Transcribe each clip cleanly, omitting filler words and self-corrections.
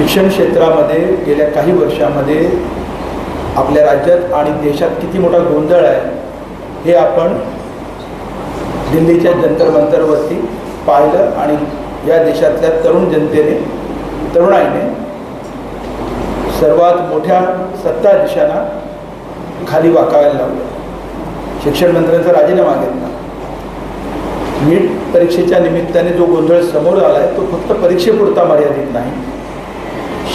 शिक्षण क्षेत्रामध्ये गेल्या काही वर्षामध्ये आपल्या राज्यात आणि देशात किती मोठा गोंधळ आहे हे आपण दिल्लीच्या जंतर मंतरवरती पाहिलं आणि या देशातल्या तरुण जनतेने तरुणाईने सर्वात मोठ्या सत्ताधीशांना खाली वाकायला लावलं. शिक्षण मंत्र्यांचा राजीनामा घेतला. नीट परीक्षेच्या निमित्ताने जो गोंधळ समोर आला आहे तो फक्त परीक्षेपुरता मर्यादित नाही.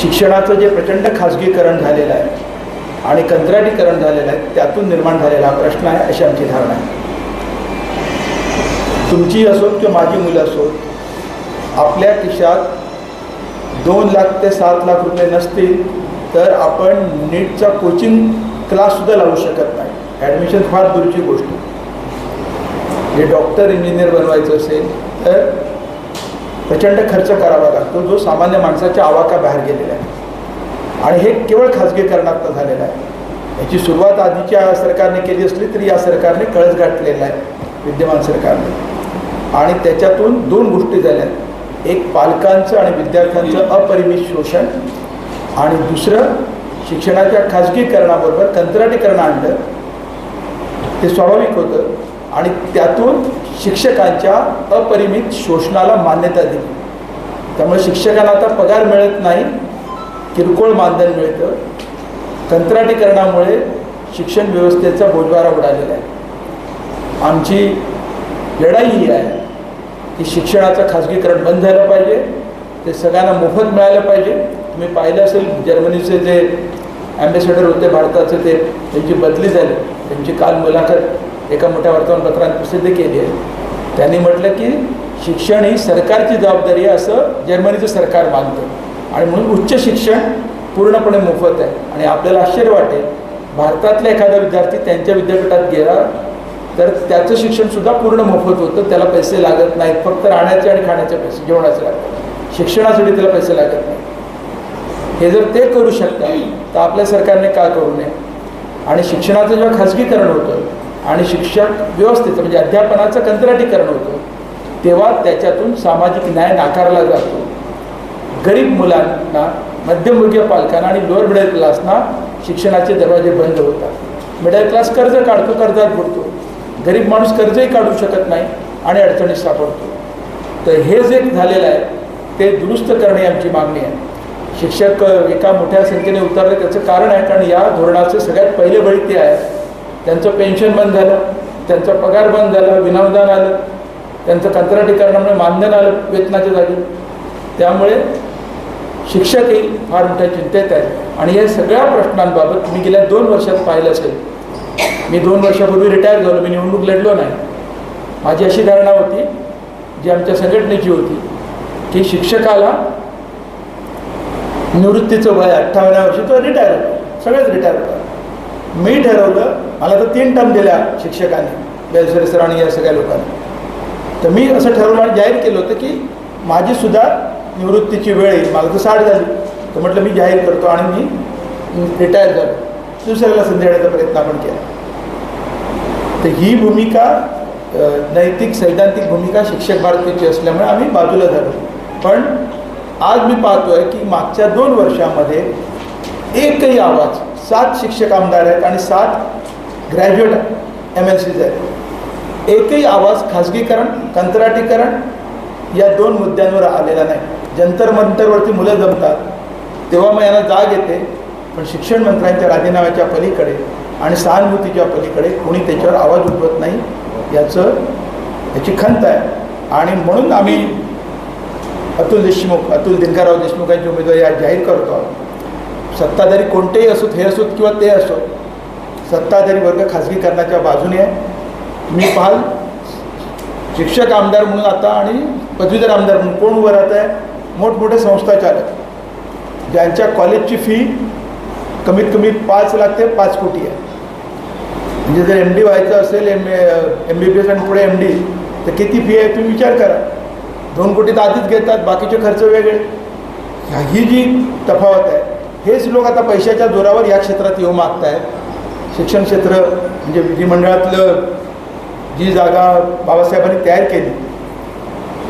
शिक्षणाचं जे प्रचंड खाजगीकरण झालेलं आहे आणि कंत्राटीकरण झालेलं आहे त्यातून निर्माण झालेला हा प्रश्न आहे अशी आमची धारणा आहे. तुमची असोत किंवा माझी मुलं असोत आपल्या खिशात 2 लाख ते 7 लाख रुपये नसतील तर आपण नीटचा कोचिंग क्लाससुद्धा लावू शकत नाही. ॲडमिशन फार दूरची गोष्ट. जे डॉक्टर इंजिनियर बनवायचं असेल तर प्रचंड खर्च करावा लागतो जो सामान्य माणसाच्या आवाक्याबाहेर गेलेला आहे आणि हे केवळ खाजगीकरणात झालेलं आहे. याची सुरुवात आधीच्या सरकारने केली असली तरी या सरकारने कळस गाठलेला आहे विद्यमान सरकारने आणि त्याच्यातून 2 गोष्टी झाल्या. एक पालकांचं आणि विद्यार्थ्यांचं अपरिमित शोषण आणि दुसरं शिक्षणाच्या खाजगीकरणाबरोबर कंत्राटीकरण आणलं. ते स्वाभाविक होतं आणि त्यातून शिक्षकांच्या अपरिमित शोषणाला मान्यता दिली. त्यामुळे शिक्षकांना आता पगार मिळत नाही, किरकोळ मानधन मिळतं. कंत्राटीकरणामुळे शिक्षण व्यवस्थेचा बोजवारा उडालेला आहे. आमची लढाई ही आहे की शिक्षणाचं खाजगीकरण बंद झालं पाहिजे. ते सगळ्यांना मोफत मिळालं पाहिजे. तुम्ही पाहिलं असेल जर्मनीचे जे ॲम्बॅसेडर होते भारताचे त्यांची बदली झाली. त्यांची काल मुलाखत एका मोठ्या वर्तमानपत्राने प्रसिद्ध केली आहे. त्यांनी म्हटलं की शिक्षण ही सरकारची जबाबदारी आहे असं जर्मनीचं सरकार मानतं आणि म्हणून उच्च शिक्षण पूर्णपणे मोफत आहे. आणि आपल्याला आश्चर्य वाटेल भारतातला एखादा विद्यार्थी त्यांच्या विद्यापीठात गेला तर त्याचं शिक्षणसुद्धा पूर्ण मोफत होतं. त्याला पैसे लागत नाहीत. फक्त राहण्याचे आणि खाण्याचे पैसे जेवणाचे लागतात. शिक्षणासाठी त्याला पैसे लागत नाही. हे जर ते करू शकतात तर आपल्या सरकारने का करू नये. आणि शिक्षणाचं जेव्हा खाजगीकरण होतं आणि शिक्षक व्यवस्थेचं म्हणजे अध्यापनाचं कंत्राटीकरण होतं तेव्हा त्याच्यातून सामाजिक न्याय नाकारला जातो. गरीब मुलांना, मध्यमवर्गीय पालकांना आणि लोअर मिडल क्लासना शिक्षणाचे दरवाजे बंद होतात. मिडल क्लास कर्ज काढतो, कर्जात बुडतो. गरीब माणूस कर्जही काढू शकत नाही आणि अडचणीत सापडतो. तर हे जे झालेलं आहे ते दुरुस्त करणे आमची मागणी आहे. शिक्षक एका मोठ्या संख्येने उतरले त्याचं कारण आहे कारण या धोरणाचे सगळ्यात पहिले बळी ते आहे. त्यांचं पेन्शन बंद झालं, त्यांचा पगार बंद झाला, विनावधान आलं, त्यांचं कंत्राटीकरणामुळे मानधन आलं वेतनाच्या जागी. त्यामुळे शिक्षकही फार मोठ्या चिंतेत आहे. आणि या सगळ्या प्रश्नांबाबत मी गेल्या 2 वर्षात पाहिलं असेल. मी 2 वर्षापूर्वी रिटायर झालो. मी निवडणूक लढलो नाही. माझी अशी धारणा होती जी आमच्या संघटनेची होती की शिक्षकाला निवृत्तीचं वय 58व्या वर्षी तो रिटायर होतो. सगळेच रिटायर होतात. मी ठरवलं, मला तर 3 टर्म दिल्या शिक्षकांनी, बेलसरे सर आणि या सगळ्या लोकांनी. तर मी असं ठरवलं आणि जाहीर केलं होतं की माझीसुद्धा निवृत्तीची वेळ येईल. मला तर 60 झाली. तर म्हटलं मी जाहीर करतो आणि मी रिटायर झालो. दुसऱ्याला संधी देण्याचा प्रयत्न आपण केला. तर ही भूमिका नैतिक सैद्धांतिक भूमिका शिक्षक भारतीची असल्यामुळे आम्ही बाजूला झालो. पण आज मी पाहतोय की मागच्या 2 वर्षामध्ये एकही आवाज, 7 शिक्षक आमदार आहेत आणि 7 ग्रॅज्युएट MLCs आहेत. एकही आवाज खाजगीकरण, कंत्राटीकरण या 2 मुद्द्यांवर आलेला नाही. जंतर मंतरवरती मुलं जमतात तेव्हा मग यांना जाग येते. पण शिक्षण मंत्र्यांच्या राजीनाम्याच्या पलीकडे आणि सहानुभूतीच्या पलीकडे कोणी त्याच्यावर आवाज उठवत नाही. याची खंत आहे. आणि म्हणून आम्ही अतुल दिनकरराव देशमुखांची उमेदवारी आज जाहीर करतो आहोत. सत्ताधारी कोणतेही असोत, हे असोत किंवा ते असोत, सत्ताधारी वर्ग खाजगीकरणाच्या बाजूने आहे. मी पाहाल शिक्षक आमदार म्हणून आता आणि पदवीधर आमदार म्हणून कोण उभं राहत आहे? मोठमोठे संस्था चालक ज्यांच्या कॉलेजची फी कमीत कमी 5 लाख ते 5 कोटी आहे. म्हणजे जर MD व्हायचं असेल, MBBS आणि पुढे MD तर किती फी आहे तुम्ही विचार करा. 2 कोटी तर आधीच घेतात, बाकीचे खर्च वेगळे. ही जी तफावत आहे हेच लोक आता पैशाच्या जोरावर या क्षेत्रात येऊ मागत आहेत. शिक्षण क्षेत्र म्हणजे विधिमंडळातलं जी जागा बाबासाहेबांनी तयार केली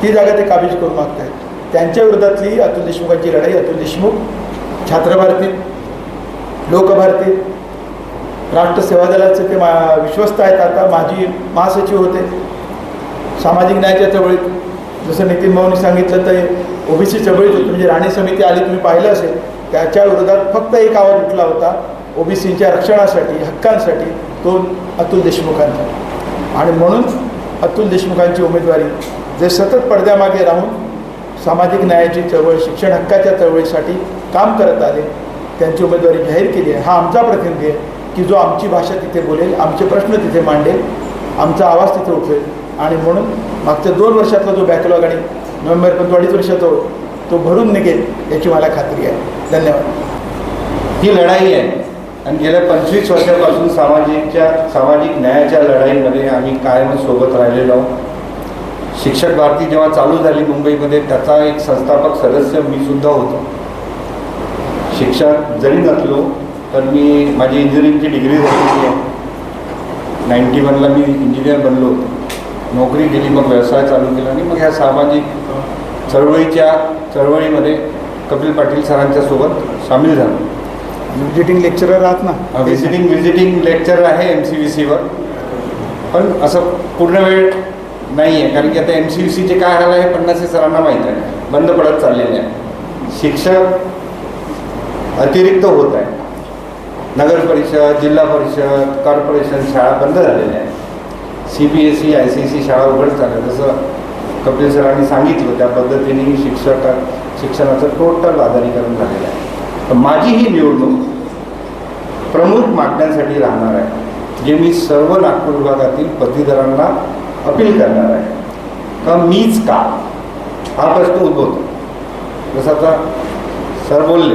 ती जागा ते काबीज करू मागत आहेत. त्यांच्या विरोधातली अतुल देशमुखांची लढाई. अतुल देशमुख छात्रभारतीत, लोकभारतीत, राष्ट्र सेवा दलाचे ते विश्वस्त आहेत. आता माजी महासचिव होते सामाजिक न्यायाच्या चळवळीत. जसं नितीन भाऊंनी सांगितलं तर ओबीसी चळवळीत होती, म्हणजे राणे समिती आली, तुम्ही पाहिलं असेल. त्याच्या विरोधात फक्त एक आवाज उठला होता ओबीसीच्या रक्षणासाठी, हक्कांसाठी, तो अतुल देशमुखांचा. आणि म्हणून अतुल देशमुखांची उमेदवारी, जे सतत पडद्यामागे राहून सामाजिक न्यायाची चळवळ, शिक्षण हक्काच्या चळवळीसाठी काम करत आले, त्यांची उमेदवारी जाहीर केली आहे. हा आमचा प्रतिनिधी आहे की जो आमची भाषा तिथे बोलेल, आमचे प्रश्न तिथे मांडेल, आमचा आवाज तिथे उठवेल. आणि म्हणून मागच्या 2 वर्षातला जो बॅकलॉग आणि नोव्हेंबरपर्यंत 2.5 वर्षाचा तो भरून निघेल याची मला खात्री आहे. धन्यवाद. ही लढाई आहे आणि गेल्या 25 वर्षापासून सामाजिक न्यायाच्या लढाईमध्ये आम्ही कायम सोबत राहिलेलो आहोत. शिक्षक भारती जेव्हा चालू झाली मुंबईमध्ये, त्याचा एक संस्थापक सदस्य मी सुद्धा होतो. शिक्षक जरी नसलो तर मी माझी इंजिनिअरिंगची डिग्री झालेली आहे. 91ला मी इंजिनियर बनलो होतो. नोकरी केली, मग व्यवसाय चालू केला आणि मग ह्या सामाजिक चळवळीमध्ये कपिल पाटील सरांच्या सोबत सामील झालो. व्हिजिटिंग लेक्चरर आहात ना? व्हिजिटिंग लेक्चरर आहे MCVCवर, पण असं पूर्ण वेळ नाही आहे. कारण की आता MCVCचे काय हाल आहे फडणवीस सरांना माहीत आहे, बंद पडत चाललेले आहे. शिक्षक अतिरिक्त होत आहे. नगर परिषद, जिल्हा परिषद, कॉर्पोरेशन शाळा बंद झालेल्या आहेत. CBSE ICSE शाळा उघड झाल्या. जसं कपिल सरांनी सांगितलं त्या पद्धतीने शिक्षणाचं टोटल आधारीकरण झालेलं आहे. तर माझी ही निवडणूक प्रमुख मागण्यांसाठी राहणार आहे, जे मी सर्व नागपूर विभागातील पदवीधरांना अपील करणार आहे. का मीच का हा प्रश्न उद्भवतो. जसं आता सर बोलले,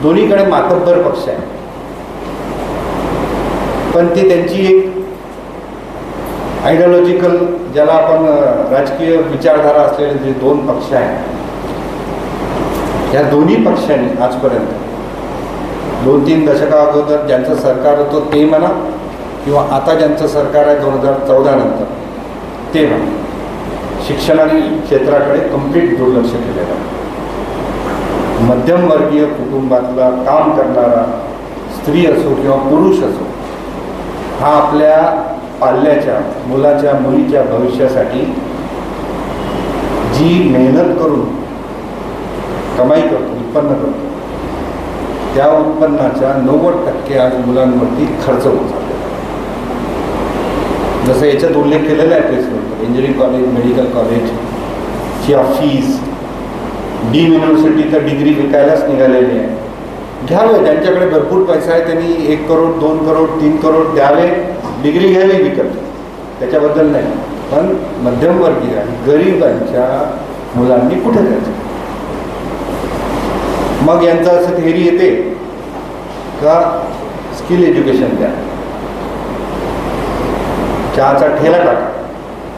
दोन्हीकडे मातब्बर पक्ष आहे, पण ते त्यांची एक आयडिओलॉजिकल, ज्याला आपण राजकीय विचारधारा असलेले जे 2 पक्ष आहेत, या दोन्ही पक्षांनी आजपर्यंत 2-3 दशका अगोदर ज्यांचं सरकार होतं ते म्हणा, किंवा आता ज्यांचं सरकार आहे 2014 नंतर ते म्हणा, शिक्षणाच्या क्षेत्राकडे कंप्लीट दुर्लक्ष केलेलं आहे. मध्यमवर्गीय कुटुंबातला काम करणारा स्त्री असो किंवा पुरुष असो, हा आपल्या पाल्याच्या मुलीच्या भविष्यासाठी जी मेहनत करून कमाई करतो, उत्पन्न करतो, त्या उत्पन्नाच्या 90% आज मुलांवरती खर्च होत चाललेला आहे. जसं याच्यात उल्लेख केलेला आहे प्लेसमेंटवर, इंजिनिअरिंग कॉलेज, मेडिकल कॉलेजची फीस, डीम युनिव्हर्सिटी तर डिग्री विकायलाच निघालेली आहे. घ्यावे, ज्यांच्याकडे भरपूर पैसा आहे त्यांनी 1 करोड, 2 करोड, 3 करोड द्यावे, डिग्री घ्यावी विकत, त्याच्याबद्दल नाही. पण मध्यमवर्गीय आणि गरिबांच्या मुलांनी कुठे जायचं? मग यांचं असं थेरी येते का स्किल एज्युकेशन द्या, चहाचा ठेला टाका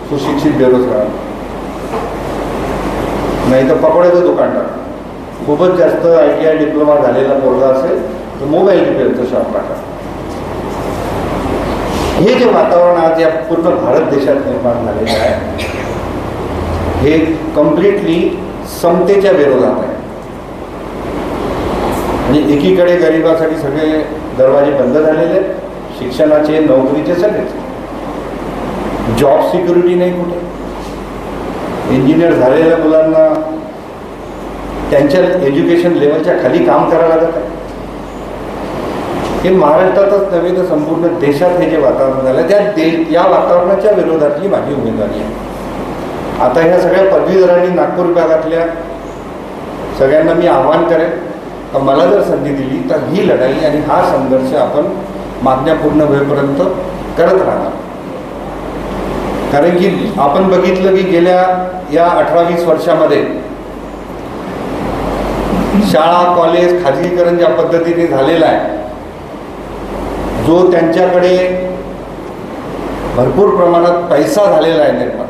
सुशिक्षित बेरोजगार, नाही तर पकोड्याचं दुकान टाका. खूपच जास्त ITI डिप्लोमा झालेला पोरगा असेल तर मोबाईल रिपेअरचं शॉप टाका. हे जे वातावरण आज या पूर्ण भारत देशात निर्माण झालेलं आहे, हे कम्प्लिटली समतेच्या विरोधात आहे. म्हणजे एकीकडे गरिबासाठी सगळे दरवाजे बंद झालेले आहेत, शिक्षणाचे, नोकरीचे सगळेच. जॉब सिक्युरिटी नाही कुठे. इंजिनियर झालेल्या मुलांना त्यांच्या एज्युकेशन लेवलच्या खाली काम करायला लागत आहे. हे महाराष्ट्रातच नव्हे तर संपूर्ण देशात हे जे वातावरण झालं, या वातावरणाच्या विरोधातली माझी उमेदवारी आहे. आता ह्या सगळ्या पदवीधरांनी नागपूर विभागातल्या सगळ्यांना मी आव्हान करेन का मला जर संधी दिली तर ही लढाई आणि हा संघर्ष आपण मागण्या पूर्ण होईपर्यंत करत राहणार. कारण की आपण बघितलं की गेल्या या 18-20 वर्षामध्ये शाळा, कॉलेज खाजगीकरण ज्या पद्धतीने झालेलं आहे, जो त्यांच्याकडे भरपूर प्रमाणात पैसा झालेला आहे निर्माण,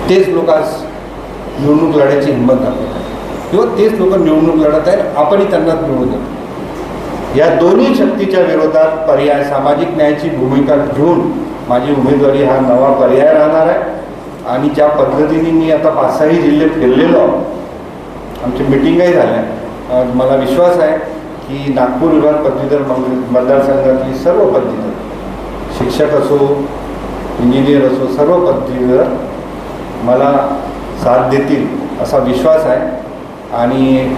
तेच लोक आज निवडणूक लढायची हिंमत दाखवत आहेत किंवा तेच लोक निवडणूक लढत आहेत. आपणही त्यांना निवडून देतो. या दोन्ही शक्तीच्या विरोधात पर्याय सामाजिक न्यायाची भूमिका घेऊन माझी उमेदवारी हा नवा पर्याय राहणार आहे. आणि ज्या पद्धतीने मी आता 5-6 जिल्हे फिरलेलो आहोत, आमची मिटिंगही झाल्या, मला विश्वास आहे की नागपूर विभाग पदवीधर मतदारसंघातली सर्व पदवीधर, शिक्षक असो, इंजिनियर असो, सर्व पदवीधर मला साथ देतील असा विश्वास आहे. आणि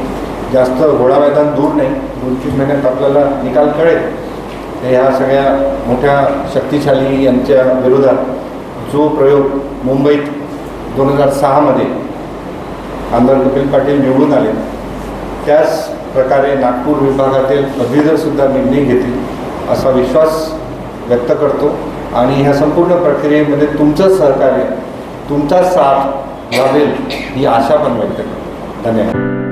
जास्त घोडा मैदान दूर नाही, 2-3 महिन्यात आपल्याला निकाल कळेल. ह्या सगळ्या मोठ्या शक्तिशाली यांच्या विरोधात जो प्रयोग मुंबईत 2006मध्ये आमदार कपिल पाटील निवडून आले, त्याच प्रकारे नागपूर विभागातील पदवीधरसुद्धा निर्णय घेतील असा विश्वास व्यक्त करतो. आणि ह्या संपूर्ण प्रक्रियेमध्ये तुमचं सहकार्य, तुमचा साथ लाभेल ही आशा पण व्यक्त करतो. धन्यवाद.